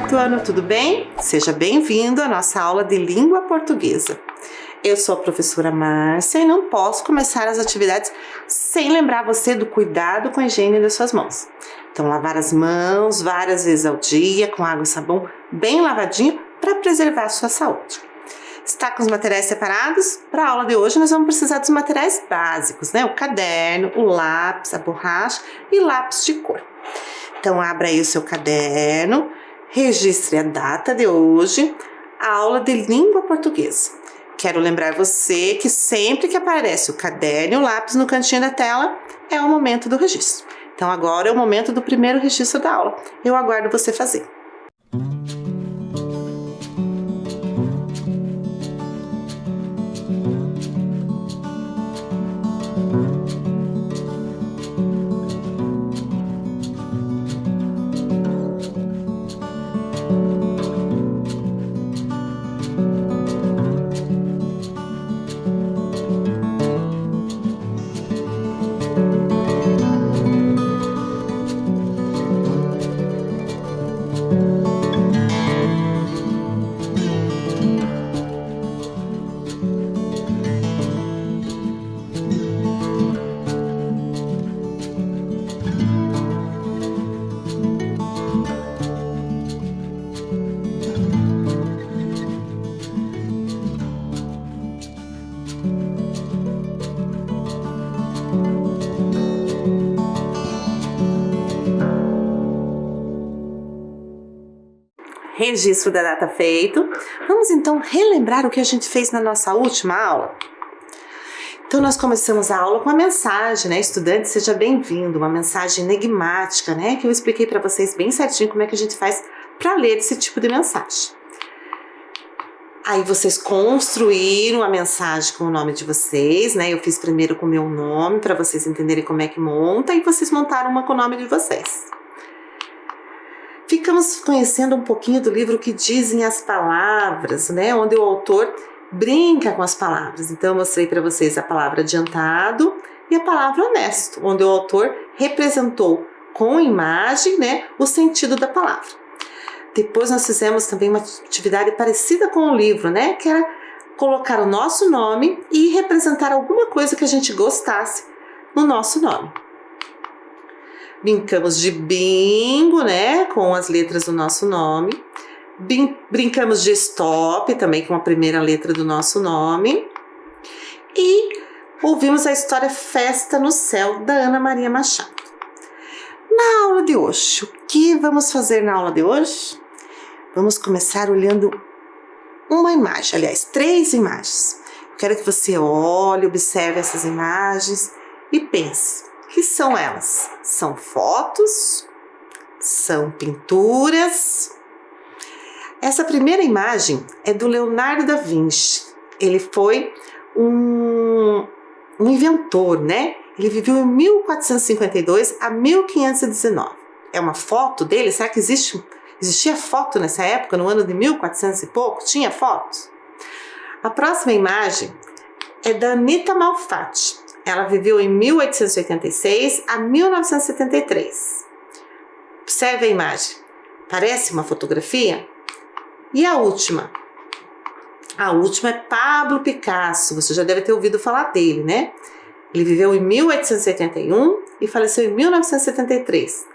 quarto ano, tudo bem? Seja bem-vindo à nossa aula de língua portuguesa. Eu sou a professora Márcia e não posso começar as atividades sem lembrar você do cuidado com a higiene das suas mãos. Então, lavar as mãos várias vezes ao dia com água e sabão bem lavadinho para preservar a sua saúde. Está com os materiais separados? Para a aula de hoje nós vamos precisar dos materiais básicos, né? O caderno, o lápis, a borracha e lápis de cor. Então, abra aí o seu caderno, registre a data de hoje, a aula de língua portuguesa. Quero lembrar você que sempre que aparece o caderno e o lápis no cantinho da tela, é o momento do registro. Então, agora é o momento do primeiro registro da aula. Eu aguardo você fazer. Registro da data feito. Vamos então relembrar o que a gente fez na nossa última aula? Então nós começamos a aula com uma mensagem, né? Estudante, seja bem-vindo, uma mensagem enigmática, né? Que eu expliquei para vocês bem certinho como é que a gente faz para ler esse tipo de mensagem. Aí vocês construíram a mensagem com o nome de vocês, né? Eu fiz primeiro com o meu nome para vocês entenderem como é que monta e vocês montaram uma com o nome de vocês. Ficamos conhecendo um pouquinho do livro Que Dizem as Palavras, né? Onde o autor brinca com as palavras. Então, eu mostrei para vocês a palavra adiantado e a palavra honesto, onde o autor representou com imagem, né, o sentido da palavra. Depois nós fizemos também uma atividade parecida com o livro, né? Que era colocar o nosso nome e representar alguma coisa que a gente gostasse no nosso nome. Brincamos de bingo, né, com as letras do nosso nome. Brincamos de stop, também com a primeira letra do nosso nome. E ouvimos a história Festa no Céu, da Ana Maria Machado. Na aula de hoje, o que vamos fazer na aula de hoje? Vamos começar olhando uma imagem, aliás, 3 imagens. Eu quero que você olhe, observe essas imagens e pense. O que são elas? São fotos? São pinturas? Essa primeira imagem é do Leonardo da Vinci. Ele foi um inventor, né? Ele viveu em 1452 a 1519. É uma foto dele? Será que existia foto nessa época, no ano de 1400 e pouco? Tinha fotos? A próxima imagem é da Anita Malfatti. Ela viveu em 1886 a 1973. Observe a imagem. Parece uma fotografia? E a última? A última é Pablo Picasso. Você já deve ter ouvido falar dele, né? Ele viveu em 1881 e faleceu em 1973.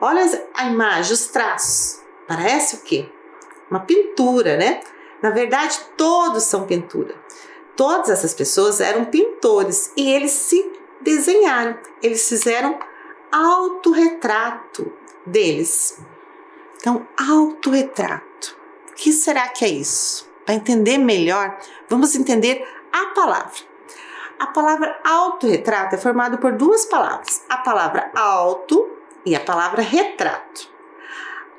Olha a imagem, os traços. Parece o quê? Uma pintura, né? Na verdade, todos são pintura. Todas essas pessoas eram pintores e eles se desenharam, eles fizeram autorretrato deles. Então, autorretrato. O que será que é isso? Para entender melhor, vamos entender a palavra. A palavra autorretrato é formada por 2 palavras, a palavra auto e a palavra retrato.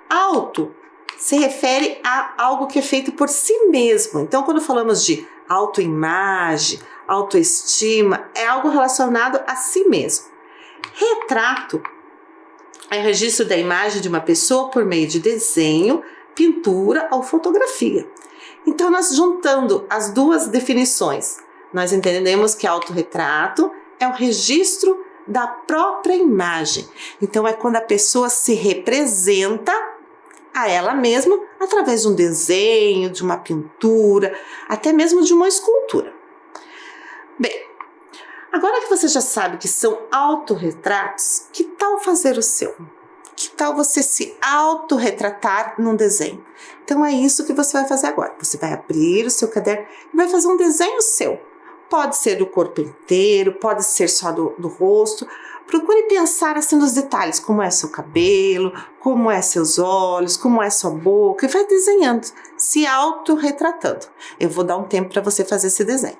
Auto se refere a algo que é feito por si mesmo. Então, quando falamos de autoimagem, autoestima, é algo relacionado a si mesmo. Retrato é o registro da imagem de uma pessoa por meio de desenho, pintura ou fotografia. Então, nós juntando as 2 definições, nós entendemos que autorretrato é o registro da própria imagem. Então, é quando a pessoa se representa a ela mesma através de um desenho, de uma pintura, até mesmo de uma escultura. Bem, agora que você já sabe que são autorretratos, que tal fazer o seu? Que tal você se autorretratar num desenho? Então é isso que você vai fazer agora. Você vai abrir o seu caderno e vai fazer um desenho seu. Pode ser do corpo inteiro, pode ser só do rosto. Procure pensar assim nos detalhes, como é seu cabelo, como é seus olhos, como é sua boca, e vai desenhando, se autorretratando. Eu vou dar um tempo para você fazer esse desenho.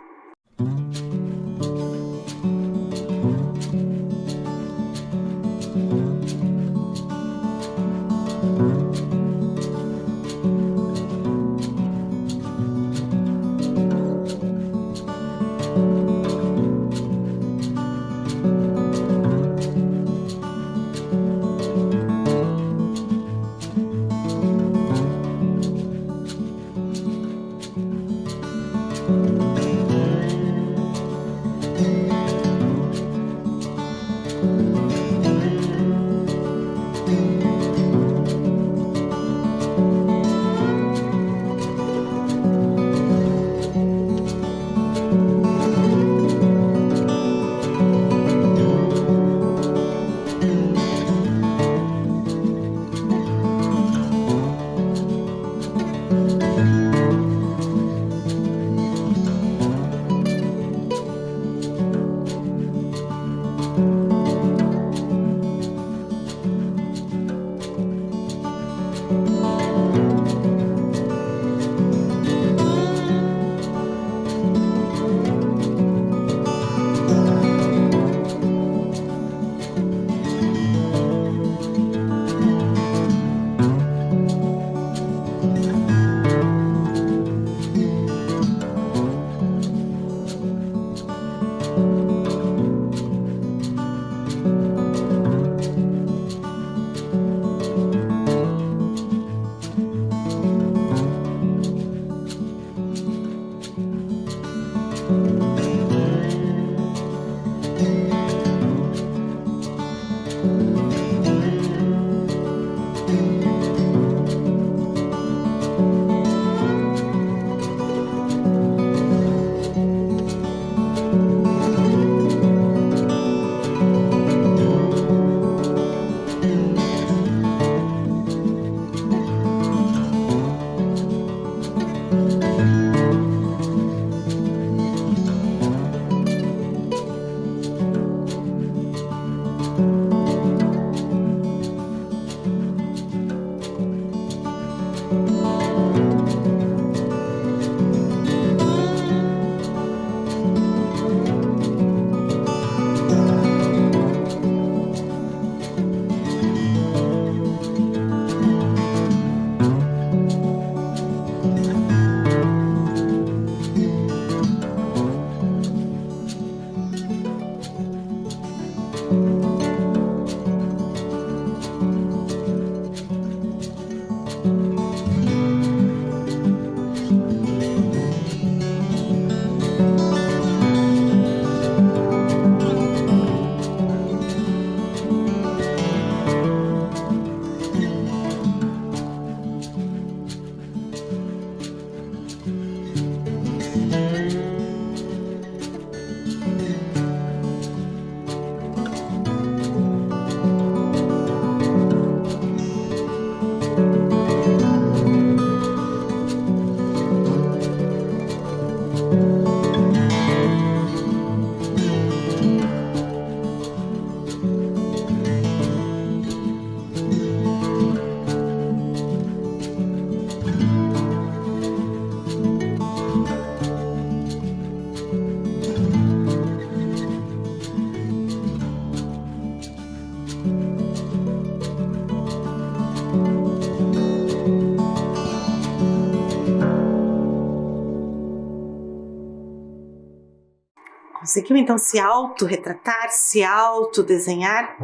Conseguiu então se autorretratar, se autodesenhar?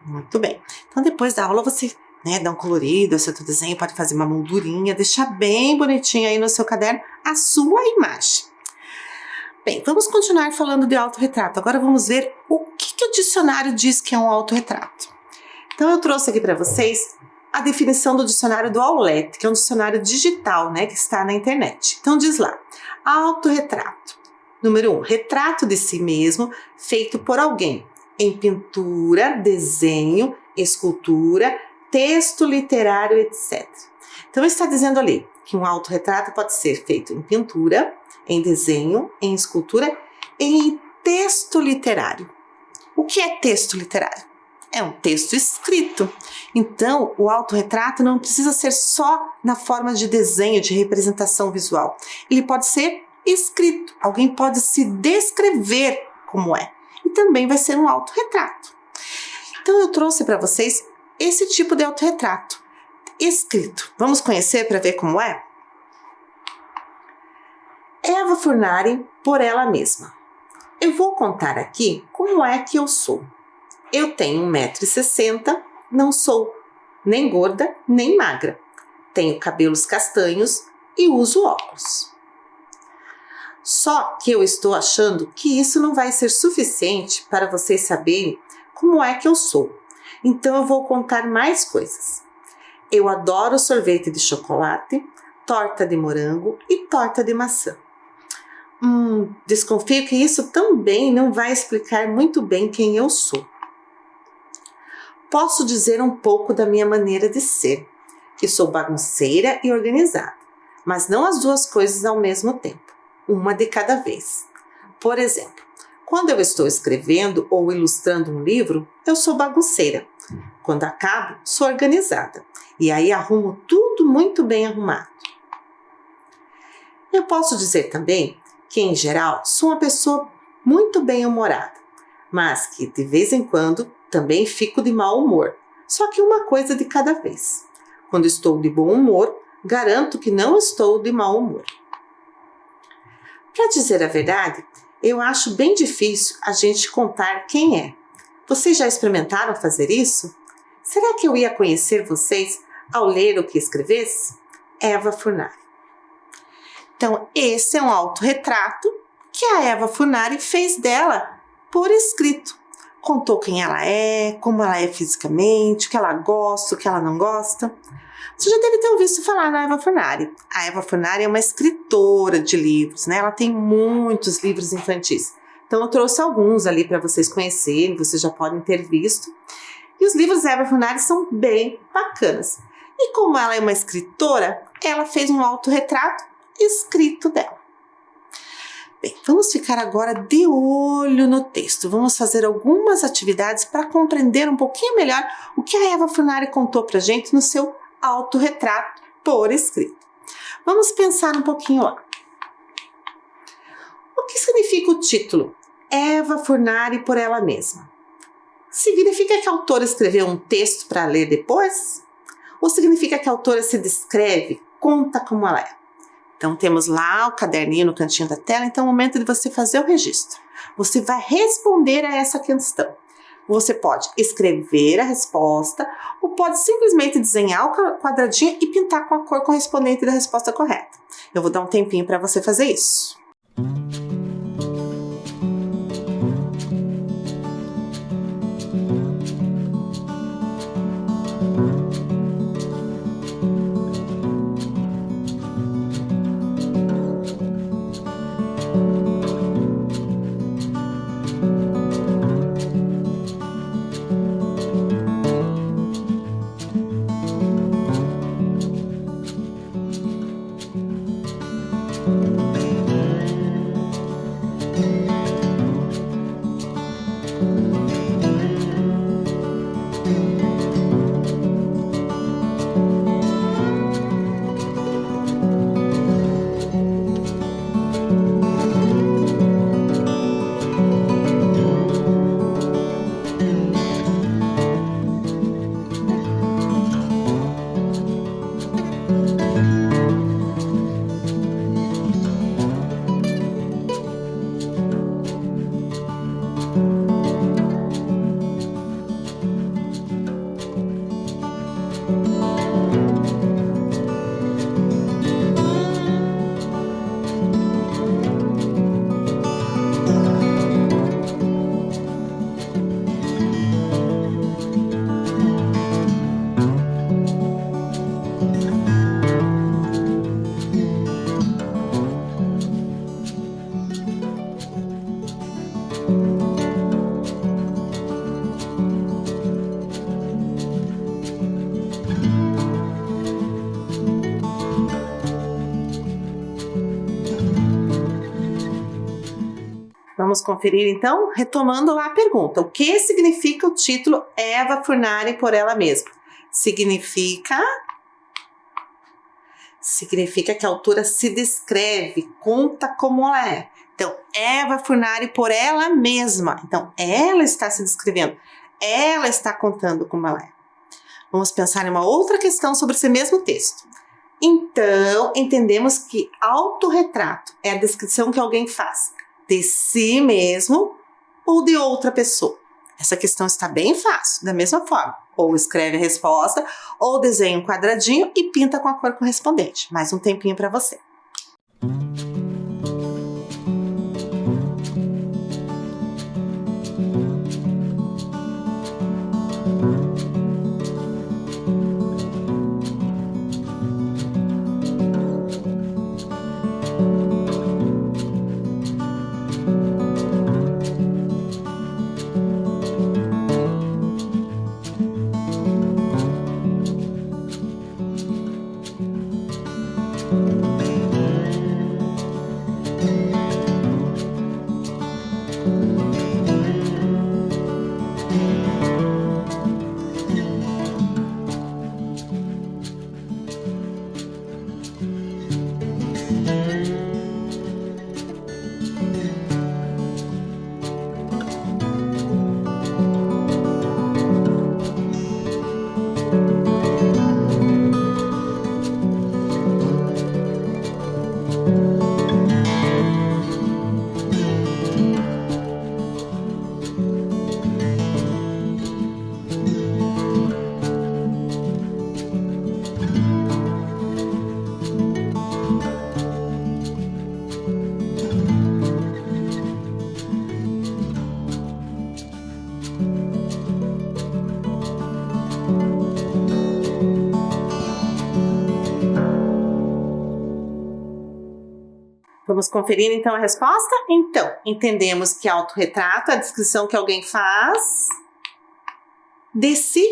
Muito bem. Então depois da aula você dá um colorido ao seu desenho, pode fazer uma moldurinha, deixar bem bonitinho aí no seu caderno a sua imagem. Bem, vamos continuar falando de autorretrato. Agora vamos ver o que o dicionário diz que é um autorretrato. Então eu trouxe aqui para vocês a definição do dicionário do Aulete, que é um dicionário digital, né, que está na internet. Então diz lá: autorretrato. Número 1, retrato de si mesmo feito por alguém em pintura, desenho, escultura, texto literário, etc. Então está dizendo ali que um autorretrato pode ser feito em pintura, em desenho, em escultura e em texto literário. O que é texto literário? É um texto escrito. Então, o autorretrato não precisa ser só na forma de desenho, de representação visual. Ele pode ser escrito. Alguém pode se descrever como é. E também vai ser um autorretrato. Então, eu trouxe para vocês esse tipo de autorretrato escrito. Vamos conhecer para ver como é? Eva Furnari, por ela mesma. Eu vou contar aqui como é que eu sou. Eu tenho 1,60 m, não sou nem gorda nem magra. Tenho cabelos castanhos e uso óculos. Só que eu estou achando que isso não vai ser suficiente para vocês saberem como é que eu sou. Então eu vou contar mais coisas. Eu adoro sorvete de chocolate, torta de morango e torta de maçã. Desconfio que isso também não vai explicar muito bem quem eu sou. Posso dizer um pouco da minha maneira de ser, que sou bagunceira e organizada, mas não as duas coisas ao mesmo tempo, uma de cada vez. Por exemplo, quando eu estou escrevendo ou ilustrando um livro, eu sou bagunceira. Quando acabo, sou organizada, e aí arrumo tudo muito bem arrumado. Eu posso dizer também que, em geral, sou uma pessoa muito bem-humorada, mas que, de vez em quando, também fico de mau humor, só que uma coisa de cada vez. Quando estou de bom humor, garanto que não estou de mau humor. Para dizer a verdade, eu acho bem difícil a gente contar quem é. Vocês já experimentaram fazer isso? Será que eu ia conhecer vocês ao ler o que escrevesse? Eva Furnari. Então, esse é um autorretrato que a Eva Furnari fez dela por escrito. Contou quem ela é, como ela é fisicamente, o que ela gosta, o que ela não gosta. Você já deve ter ouvido falar na Eva Furnari. A Eva Furnari é uma escritora de livros, né? Ela tem muitos livros infantis. Então, eu trouxe alguns ali para vocês conhecerem, vocês já podem ter visto. E os livros da Eva Furnari são bem bacanas. E como ela é uma escritora, ela fez um autorretrato escrito dela. Bem, vamos ficar agora de olho no texto. Vamos fazer algumas atividades para compreender um pouquinho melhor o que a Eva Furnari contou para a gente no seu autorretrato por escrito. Vamos pensar um pouquinho lá. O que significa o título? Eva Furnari por ela mesma. Significa que a autora escreveu um texto para ler depois? Ou significa que a autora se descreve, conta como ela é? Então, temos lá o caderninho no cantinho da tela, então é o momento de você fazer o registro. Você vai responder a essa questão. Você pode escrever a resposta ou pode simplesmente desenhar o quadradinho e pintar com a cor correspondente da resposta correta. Eu vou dar um tempinho para você fazer isso. Vamos conferir então, retomando lá a pergunta. O que significa o título Eva Furnari por ela mesma? Significa que a autora se descreve, conta como ela é. Então, Eva Furnari por ela mesma. Então, ela está se descrevendo, ela está contando como ela é. Vamos pensar em uma outra questão sobre esse mesmo texto. Então, entendemos que autorretrato é a descrição que alguém faz de si mesmo ou de outra pessoa. Essa questão está bem fácil, da mesma forma. Ou escreve a resposta, ou desenha um quadradinho e pinta com a cor correspondente. Mais um tempinho para você. Vamos conferir então a resposta? Então, entendemos que autorretrato é a descrição que alguém faz de si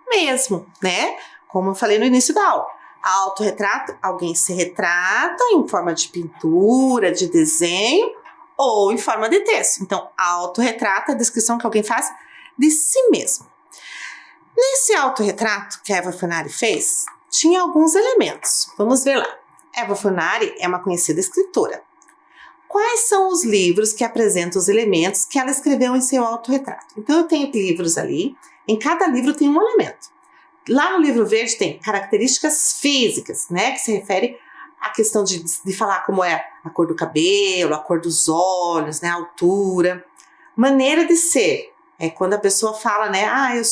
mesmo, né? Como eu falei no início da aula. Autorretrato, alguém se retrata em forma de pintura, de desenho ou em forma de texto. Então, autorretrato é a descrição que alguém faz de si mesmo. Nesse autorretrato que a Eva Furnari fez, tinha alguns elementos. Vamos ver lá. Eva Furnari é uma conhecida escritora. Quais são os livros que apresentam os elementos que ela escreveu em seu autorretrato? Então, eu tenho livros ali, em cada livro tem um elemento. Lá no livro verde tem características físicas, né, que se refere à questão de falar como é a cor do cabelo, a cor dos olhos, né, a altura. Maneira de ser, é quando a pessoa fala, né, eu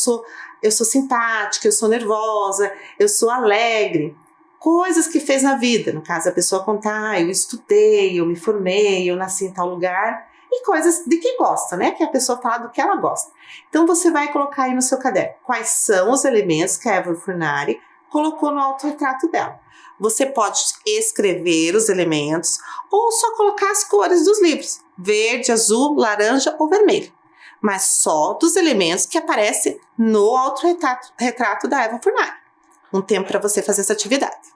sou simpática, eu sou nervosa, eu sou alegre. Coisas que fez na vida, no caso a pessoa contar, eu estudei, eu me formei, eu nasci em tal lugar, e coisas de que gosta, né? Que a pessoa fala do que ela gosta. Então você vai colocar aí no seu caderno quais são os elementos que a Eva Furnari colocou no autorretrato dela. Você pode escrever os elementos ou só colocar as cores dos livros, verde, azul, laranja ou vermelho, mas só dos elementos que aparecem no autorretrato da Eva Furnari. Um tempo para você fazer essa atividade.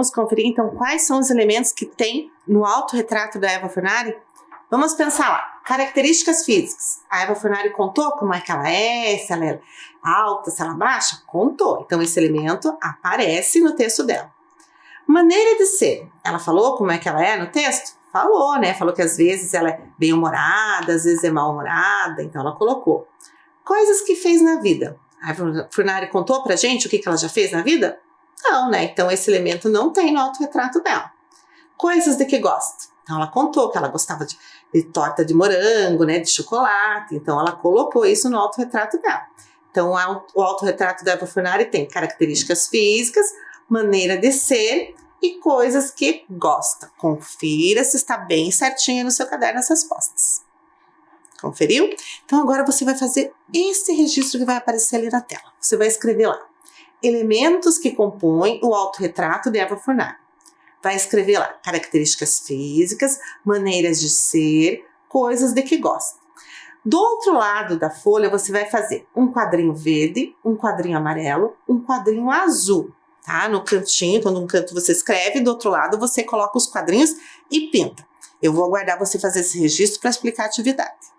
Vamos conferir então quais são os elementos que tem no autorretrato da Eva Furnari? Vamos pensar lá. Características físicas. A Eva Furnari contou como é que ela é, se ela é alta, se ela é baixa? Contou. Então esse elemento aparece no texto dela. Maneira de ser. Ela falou como é que ela é no texto? Falou, né? Falou que às vezes ela é bem-humorada, às vezes é mal-humorada, então ela colocou. Coisas que fez na vida. A Eva Furnari contou pra gente o que ela já fez na vida? Não, né? Então esse elemento não tem no autorretrato dela. Coisas de que gosta. Então ela contou que ela gostava de torta de morango, né? De chocolate. Então ela colocou isso no autorretrato dela. Então o autorretrato da Eva Furnari tem características físicas, maneira de ser e coisas que gosta. Confira se está bem certinho no seu caderno as respostas. Conferiu? Então agora você vai fazer esse registro que vai aparecer ali na tela. Você vai escrever lá. Elementos que compõem o autorretrato de Eva Furnari. Vai escrever lá características físicas, maneiras de ser, coisas de que gosta. Do outro lado da folha você vai fazer um quadrinho verde, um quadrinho amarelo, um quadrinho azul. Tá? No cantinho, quando um canto você escreve, do outro lado você coloca os quadrinhos e pinta. Eu vou aguardar você fazer esse registro para explicar a atividade.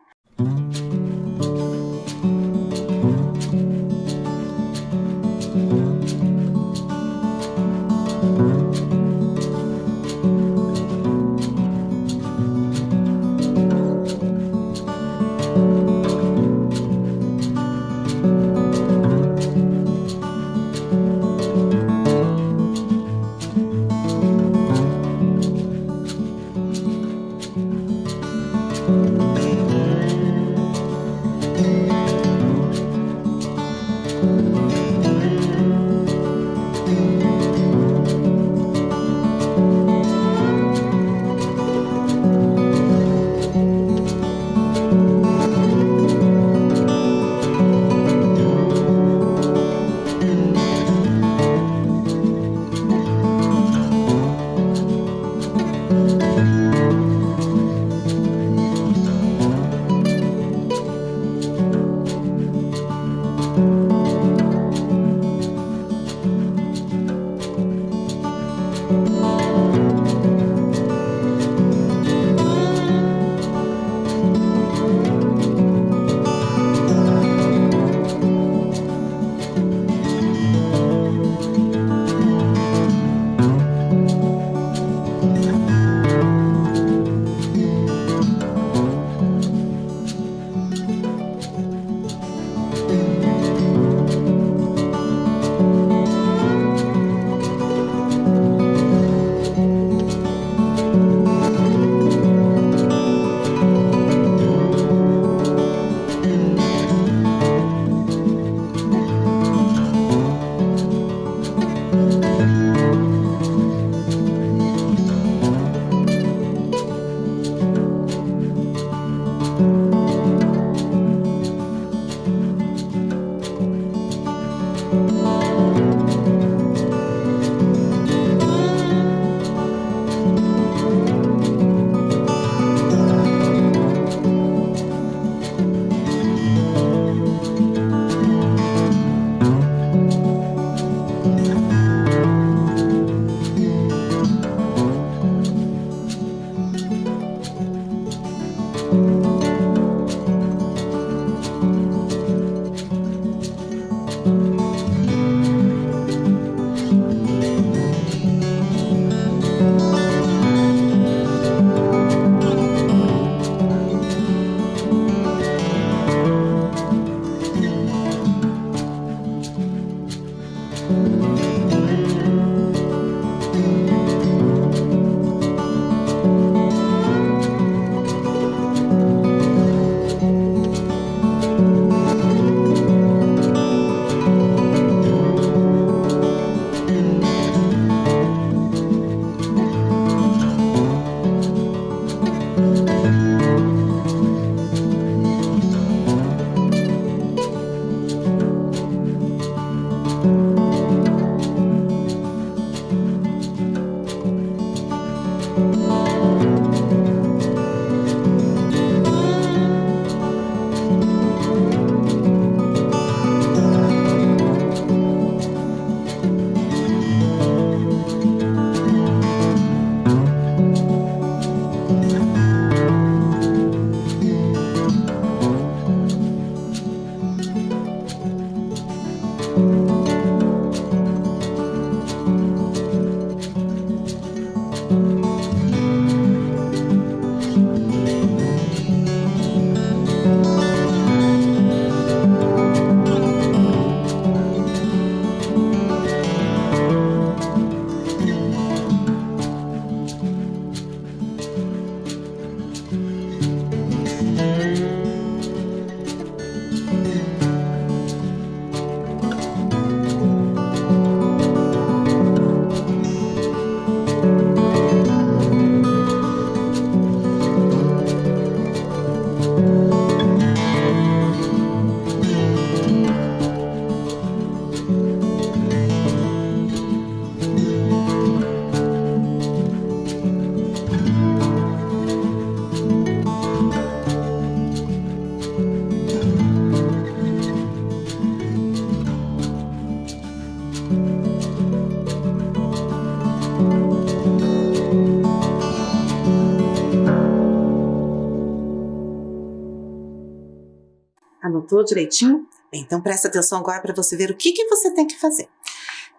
Anotou direitinho? Bem, então presta atenção agora para você ver o que você tem que fazer.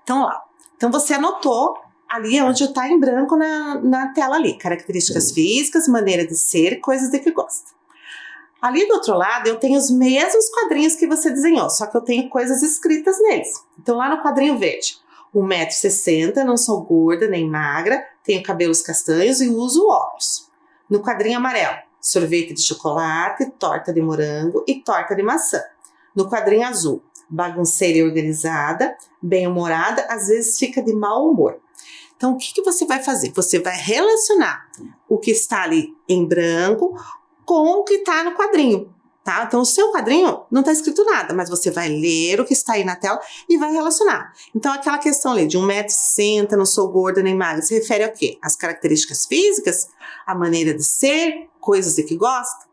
Então, lá. Então, você anotou ali onde está em branco na tela ali. Características físicas, maneira de ser, coisas de que gosta. Ali do outro lado, eu tenho os mesmos quadrinhos que você desenhou, só que eu tenho coisas escritas neles. Então, lá no quadrinho verde, 1,60 m, não sou gorda nem magra, tenho cabelos castanhos e uso óculos. No quadrinho amarelo, sorvete de chocolate, torta de morango e torta de maçã. No quadrinho azul, bagunceira e organizada, bem-humorada, às vezes fica de mau humor. Então, o que você vai fazer? Você vai relacionar o que está ali em branco com o que está no quadrinho, tá? Então, o seu quadrinho não está escrito nada, mas você vai ler o que está aí na tela e vai relacionar. Então, aquela questão ali de 1,60 m, não sou gorda nem magra, se refere ao quê? As características físicas, a maneira de ser, coisas de que gosta.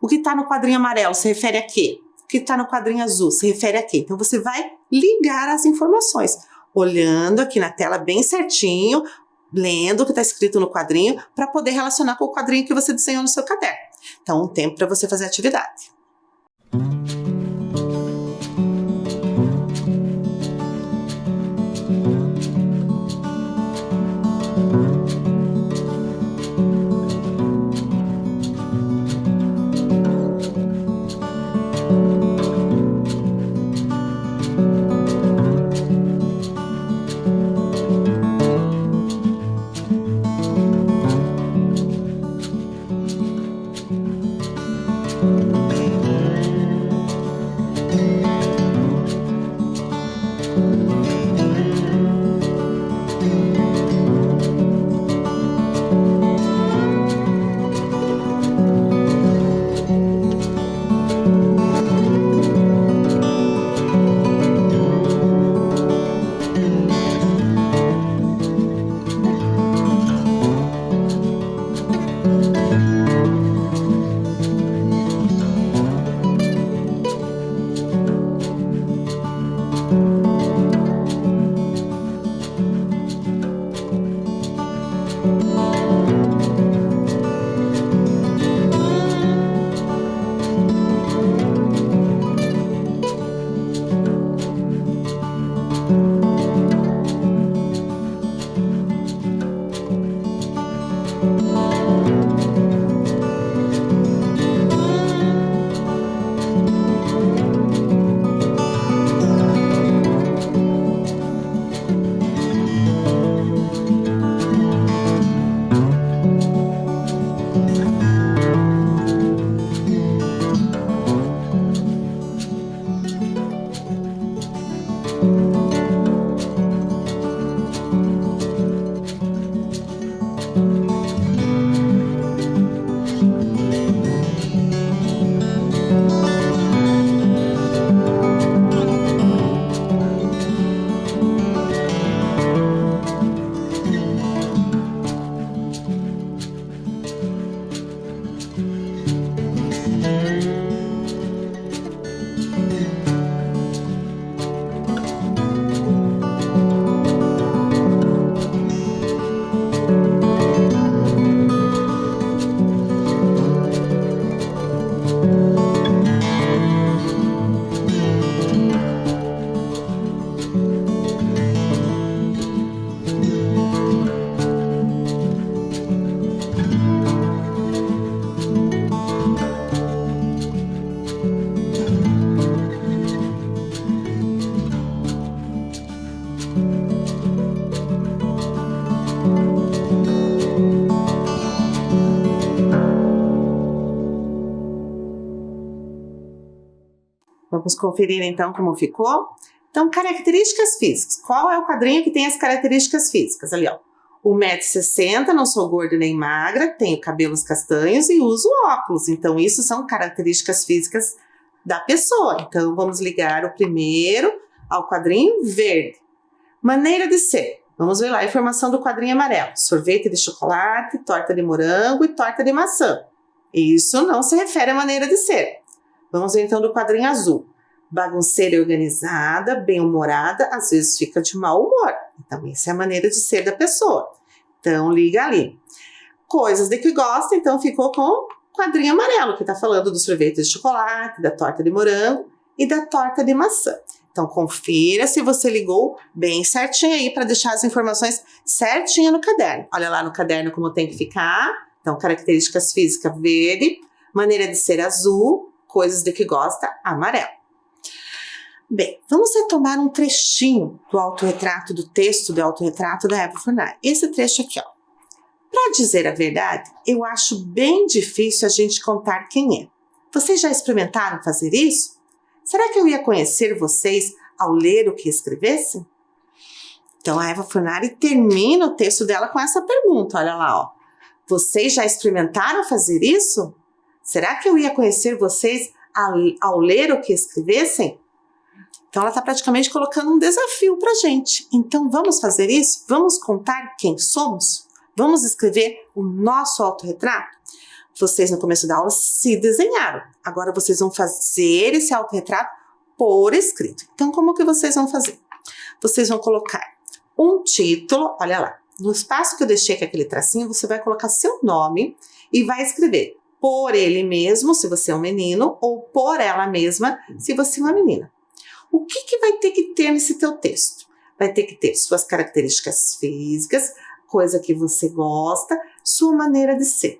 O que está no quadrinho amarelo se refere a quê? O que está no quadrinho azul se refere a quê? Então, você vai ligar as informações, olhando aqui na tela bem certinho, lendo o que está escrito no quadrinho, para poder relacionar com o quadrinho que você desenhou no seu caderno. Então, um tempo para você fazer a atividade. Vamos conferir então como ficou? Então, características físicas. Qual é o quadrinho que tem as características físicas? Ali, ó. 1,60 m, não sou gorda nem magra, tenho cabelos castanhos e uso óculos. Então, isso são características físicas da pessoa. Então, vamos ligar o primeiro ao quadrinho verde. Maneira de ser. Vamos ver lá a informação do quadrinho amarelo. Sorvete de chocolate, torta de morango e torta de maçã. Isso não se refere à maneira de ser. Vamos ver então do quadrinho azul. Bagunceira e organizada, bem-humorada, às vezes fica de mau humor. Então, essa é a maneira de ser da pessoa. Então, liga ali. Coisas de que gosta, então ficou com quadrinho amarelo, que está falando do sorvete de chocolate, da torta de morango e da torta de maçã. Então, confira se você ligou bem certinho aí para deixar as informações certinho no caderno. Olha lá no caderno como tem que ficar. Então, características físicas, verde, maneira de ser azul, coisas de que gosta, amarelo. Bem, vamos retomar um trechinho do autorretrato, do texto do autorretrato da Eva Fornari. Esse trecho aqui, ó. Para dizer a verdade, eu acho bem difícil a gente contar quem é. Vocês já experimentaram fazer isso? Será que eu ia conhecer vocês ao ler o que escrevessem? Então, a Eva Fornari termina o texto dela com essa pergunta, olha lá, ó. Vocês já experimentaram fazer isso? Será que eu ia conhecer vocês ao ler o que escrevessem? Então, ela está praticamente colocando um desafio para a gente. Então, vamos fazer isso? Vamos contar quem somos? Vamos escrever o nosso autorretrato? Vocês, no começo da aula, se desenharam. Agora, vocês vão fazer esse autorretrato por escrito. Então, como que vocês vão fazer? Vocês vão colocar um título, olha lá. No espaço que eu deixei com aquele tracinho, você vai colocar seu nome e vai escrever por ele mesmo, se você é um menino, ou por ela mesma, se você é uma menina. O que vai ter que ter nesse teu texto? Vai ter que ter suas características físicas, coisa que você gosta, sua maneira de ser.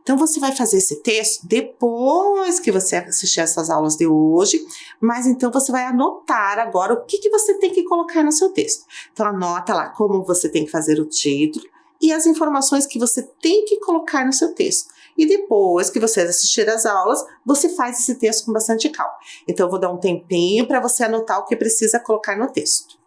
Então, você vai fazer esse texto depois que você assistir essas aulas de hoje, mas então você vai anotar agora o que você tem que colocar no seu texto. Então, anota lá como você tem que fazer o título e as informações que você tem que colocar no seu texto. E depois que você assistir as aulas, você faz esse texto com bastante calma. Então, eu vou dar um tempinho para você anotar o que precisa colocar no texto.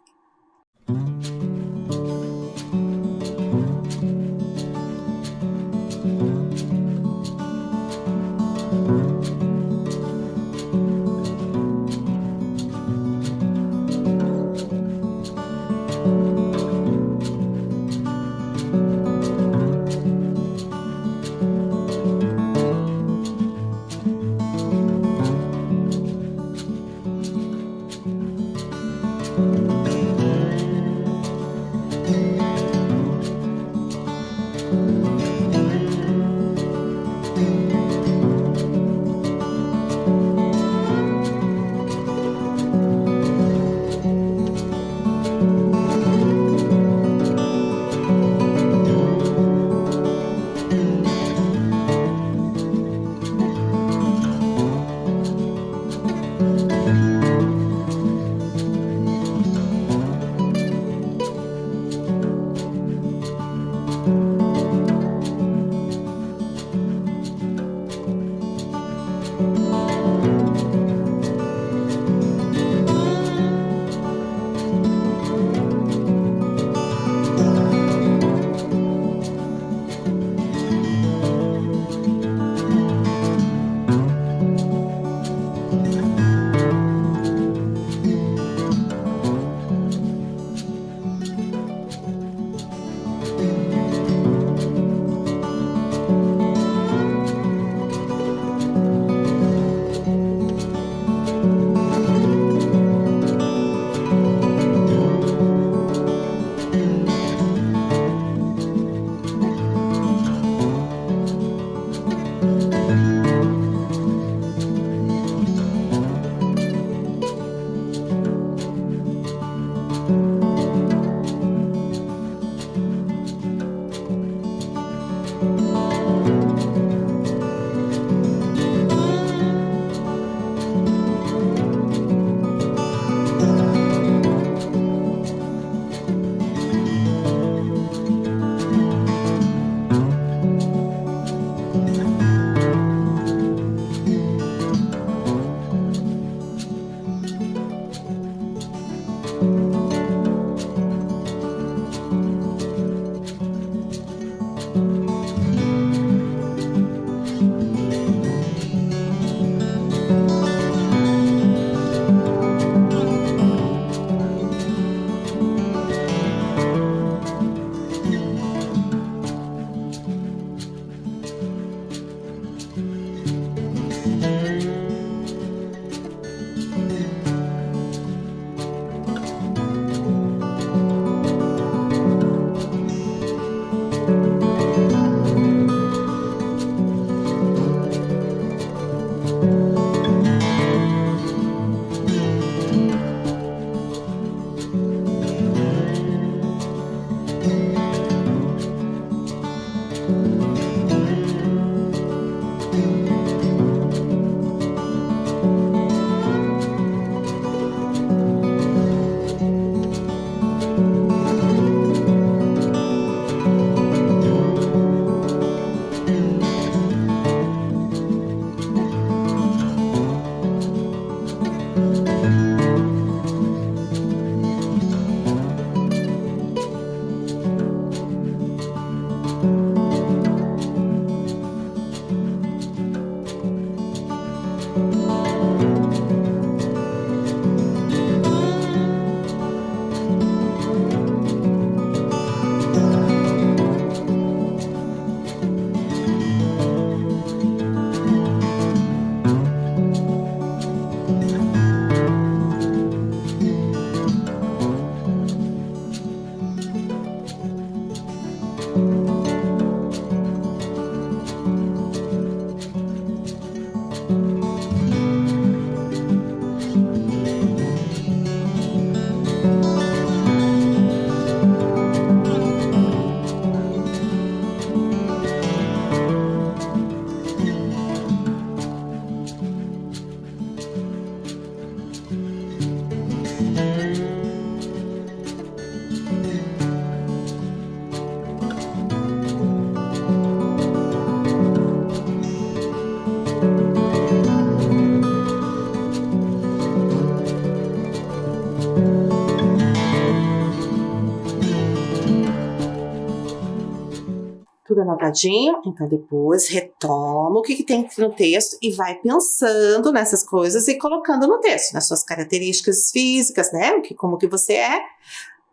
Tudo anotadinho? Então depois retoma o que tem no texto e vai pensando nessas coisas e colocando no texto, nas suas características físicas, né? Como que você é,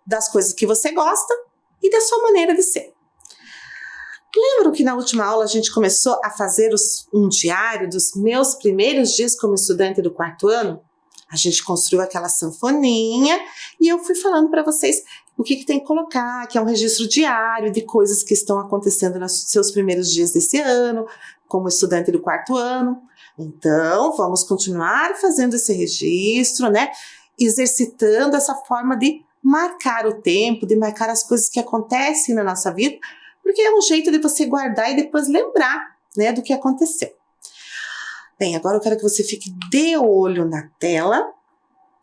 das coisas que você gosta e da sua maneira de ser. Lembram que na última aula a gente começou a fazer um diário dos meus primeiros dias como estudante do 4º ano? A gente construiu aquela sanfoninha e eu fui falando para vocês o que tem que colocar, que é um registro diário de coisas que estão acontecendo nos seus primeiros dias desse ano, como estudante do 4º ano. Então, vamos continuar fazendo esse registro, né? Exercitando essa forma de marcar o tempo, de marcar as coisas que acontecem na nossa vida, porque é um jeito de você guardar e depois lembrar, né, do que aconteceu. Bem, agora eu quero que você fique de olho na tela,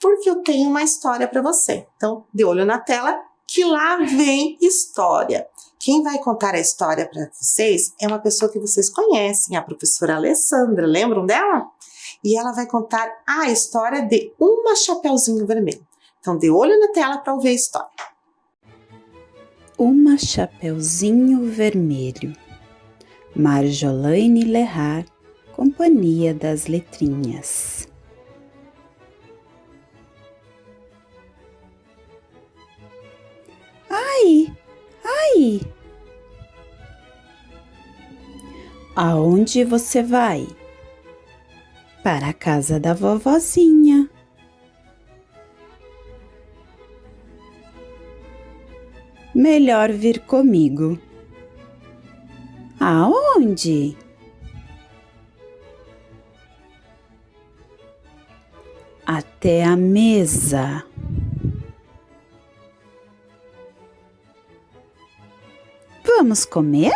porque eu tenho uma história para você. Então, de olho na tela, que lá vem história. Quem vai contar a história para vocês é uma pessoa que vocês conhecem, a professora Alessandra, lembram dela? E ela vai contar a história de Uma Chapeuzinho Vermelho. Então, de olho na tela para ouvir a história. Uma Chapeuzinho Vermelho, Marjolaine Lerrar, Companhia das Letrinhas. Ai, ai! Aonde você vai? Para a casa da vovozinha. Melhor vir comigo. Aonde? Até a mesa. Vamos comer?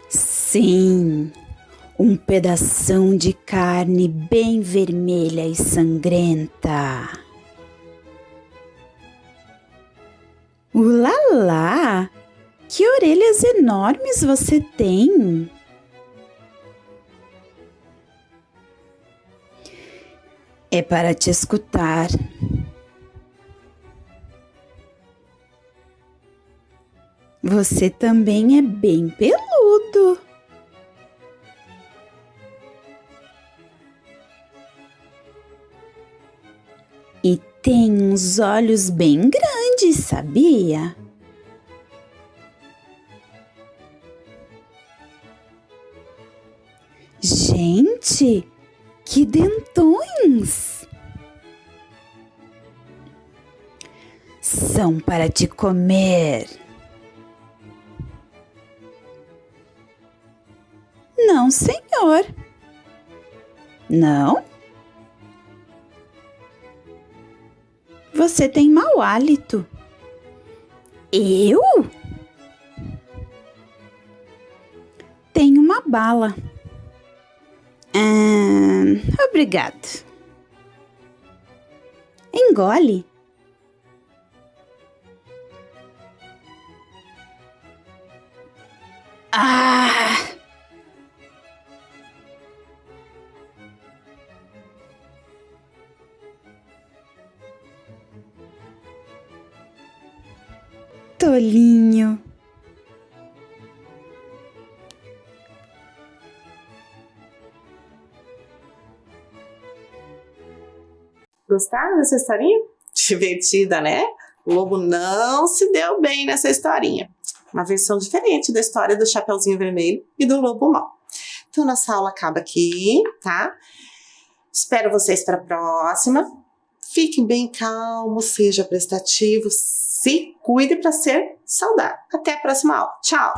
Sim, um pedação de carne bem vermelha e sangrenta. Ulalá! Que orelhas enormes você tem! É para te escutar. Você também é bem peludo. E tem uns olhos bem grandes, sabia? Gente, que dentões! São para te comer. Não, senhor. Não? Você tem mau hálito. Eu? Tenho uma bala. Obrigado. Engole. Ah! tolinho. Gostaram dessa historinha? Divertida, né? O lobo não se deu bem nessa historinha. Uma versão diferente da história do Chapeuzinho Vermelho e do Lobo Mau. Então, nossa aula acaba aqui, tá? Espero vocês para a próxima. Fiquem bem calmos, seja prestativo, se cuide para ser saudável. Até a próxima aula. Tchau!